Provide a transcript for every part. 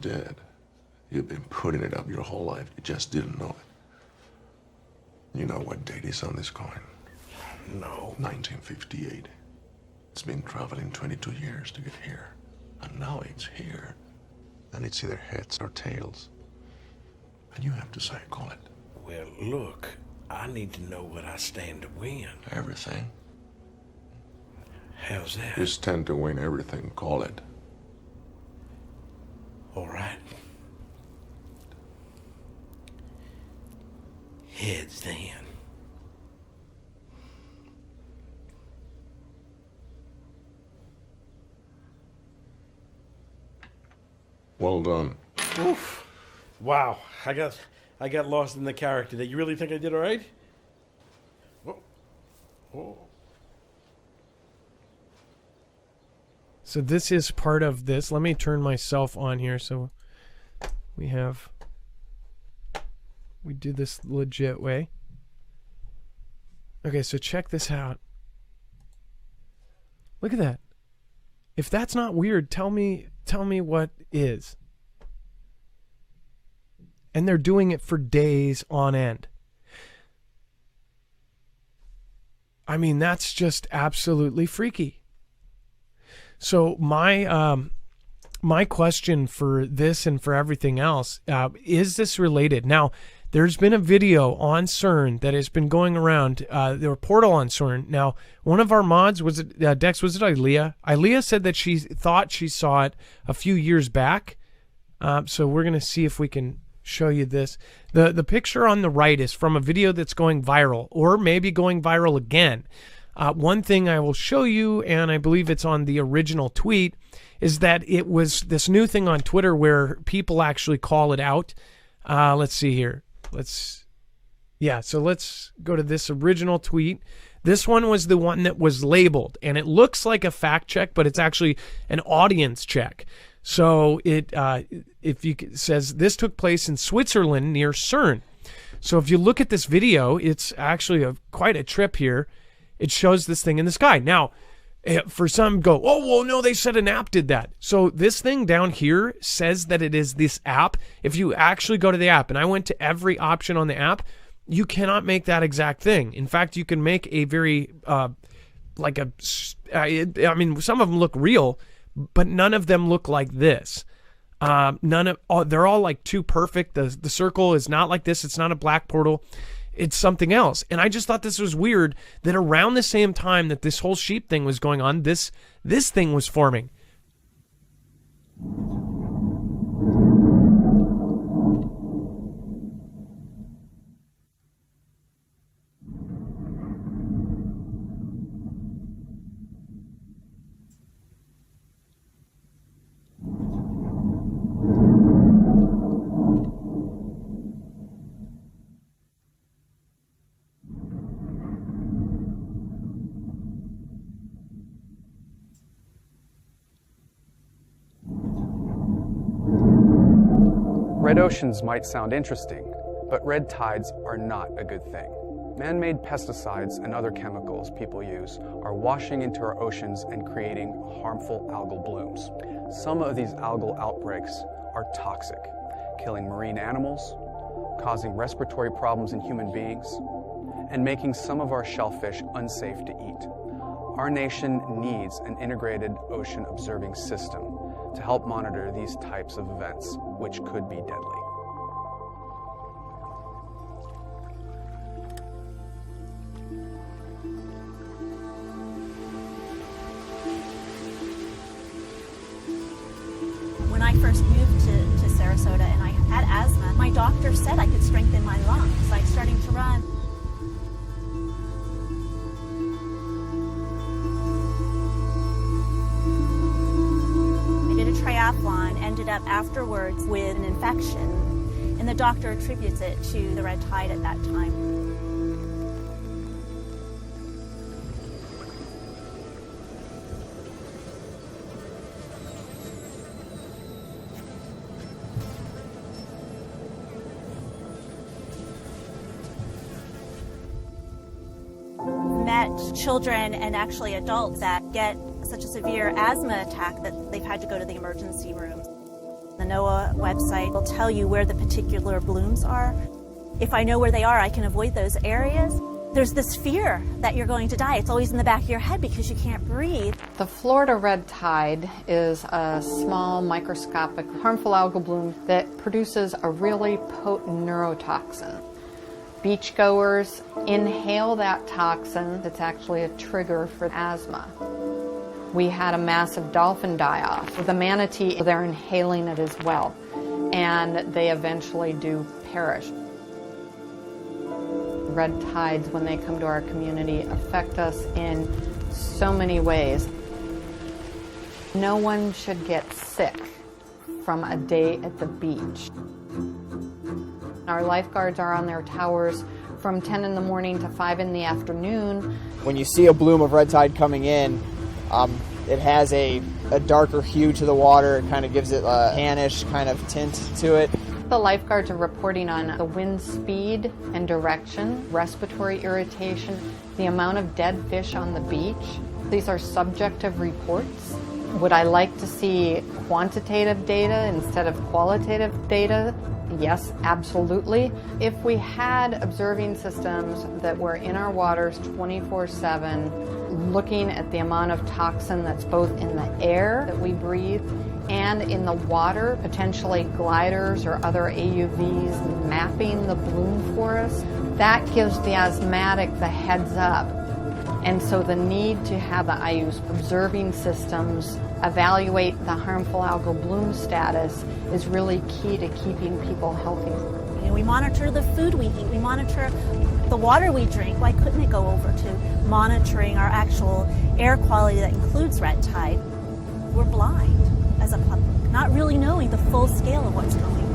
dead. You've been putting it up your whole life. You just didn't know it. You know what date is on this coin? No. 1958. It's been traveling 22 years to get here. And now it's here. And it's either heads or tails. And you have to say, call it. Well, look, I need to know what I stand to win. Everything. How's that? You stand to win everything, call it. All right. Heads then. Well done. Oof. Wow. I got lost in the character. Did you really think I did all right? Whoa. Whoa. So this is part of this. Let me turn myself on here so we do this legit way. Okay, so check this out. Look at that. If that's not weird, tell me what is. And they're doing it for days on end. I mean, that's just absolutely freaky. So my question for this and for everything else, is this related? Now, there's been a video on CERN that has been going around, the portal on CERN. Now, one of our mods, was it Dex, was it Ilea? Ilea said that she thought she saw it a few years back. So we're going to see if we can show you this. The picture on the right is from a video that's going viral, or maybe going viral again. One thing I will show you, and I believe it's on the original tweet, is that it was this new thing on Twitter where people actually call it out. Let's see here. So let's go to this original tweet. This one was the one that was labeled, and it looks like a fact check, but it's actually an audience check. So it says this took place in Switzerland near CERN. So if you look at this video, it's actually quite a trip here. It shows this thing in the sky. Now, for some go, oh, well, no, they said an app did that. So this thing down here says that it is this app. If you actually go to the app, and I went to every option on the app, you cannot make that exact thing. In fact, you can make a very, some of them look real, but none of them look like this. They're all like too perfect. The circle is not like this. It's not a black portal. It's something else. And I just thought this was weird that around the same time that this whole sheep thing was going on, this thing was forming. Red oceans might sound interesting, but red tides are not a good thing. Man-made pesticides and other chemicals people use are washing into our oceans and creating harmful algal blooms. Some of these algal outbreaks are toxic, killing marine animals, causing respiratory problems in human beings, and making some of our shellfish unsafe to eat. Our nation needs an integrated ocean observing system to help monitor these types of events, which could be deadly. When I first moved to Sarasota and I had asthma, my doctor said I could strengthen my lungs by starting to run. Triathlon, ended up afterwards with an infection, and the doctor attributes it to the red tide at that time. Met children and actually adults that get such a severe asthma attack that they've had to go to the emergency room. The NOAA website will tell you where the particular blooms are. If I know where they are, I can avoid those areas. There's this fear that you're going to die. It's always in the back of your head because you can't breathe. The Florida red tide is a small, microscopic, harmful algal bloom that produces a really potent neurotoxin. Beachgoers inhale that toxin. It's actually a trigger for asthma. We had a massive dolphin die-off. The manatee, they're inhaling it as well, and they eventually do perish. Red tides, when they come to our community, affect us in so many ways. No one should get sick from a day at the beach. Our lifeguards are on their towers from 10 in the morning to 5 in the afternoon. When you see a bloom of red tide coming in, it has a darker hue to the water. It kind of gives it a tannish kind of tint to it. The lifeguards are reporting on the wind speed and direction, respiratory irritation, the amount of dead fish on the beach. These are subjective reports. Would I like to see quantitative data instead of qualitative data? Yes, absolutely. If we had observing systems that were in our waters 24/7, looking at the amount of toxin that's both in the air that we breathe and in the water, potentially gliders or other AUVs mapping the bloom for us, that gives the asthmatic the heads up. And so the need to have the IU's observing systems evaluate the harmful algal bloom status is really key to keeping people healthy. You know, we monitor the food we eat, we monitor the water we drink. Why couldn't it go over to monitoring our actual air quality that includes red tide? We're blind as a public, not really knowing the full scale of what's going on.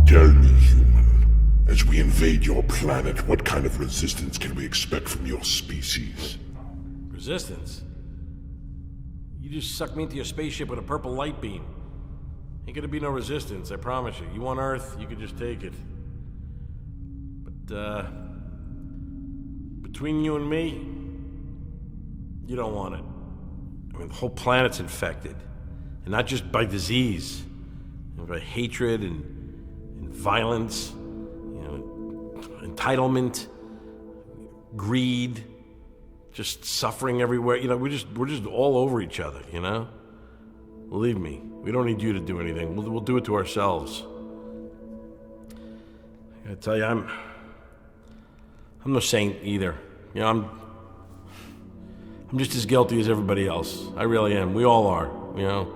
Tell me, human, as we invade your planet, what kind of resistance can we expect from your species? Resistance? You just sucked me into your spaceship with a purple light beam. Ain't gonna be no resistance, I promise you. You want Earth, you can just take it. But, between you and me, you don't want it. I mean, the whole planet's infected. And not just by disease, and by hatred and violence, you know, entitlement, greed, just suffering everywhere. You know, we're just all over each other, you know? Believe me, we don't need you to do anything. We'll do it to ourselves. I gotta tell you, I'm no saint either. You know, I'm just as guilty as everybody else. I really am. We all are, you know?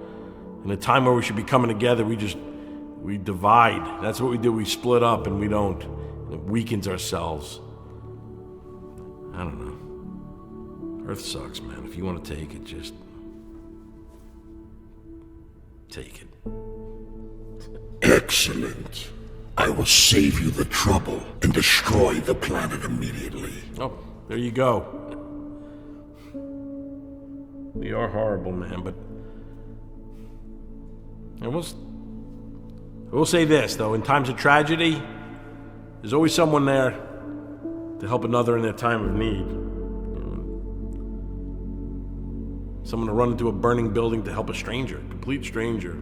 In a time where we should be coming together, we divide. That's what we do. We split up and we don't. It weakens ourselves. I don't know. Earth sucks, man. If you want to take it, just take it. Excellent. I will save you the trouble and destroy the planet immediately. Oh, there you go. We are horrible, man, but I will say this, though. In times of tragedy, there's always someone there to help another in their time of need. You know, someone to run into a burning building to help a stranger, complete stranger.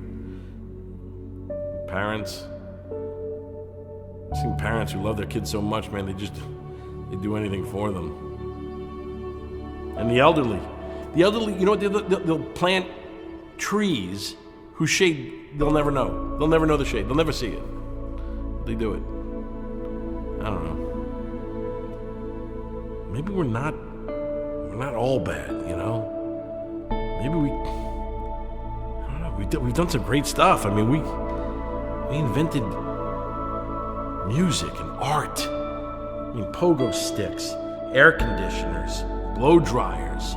Parents. I've seen parents who love their kids so much, man, they do anything for them. And the elderly. The elderly, you know what, they'll plant trees whose shade they'll never know. They'll never know the shade. They'll never see it. They do it. I don't know. Maybe we're not all bad, you know? Maybe I don't know, we've done some great stuff. I mean, we invented music and art. I mean, pogo sticks, air conditioners, blow dryers,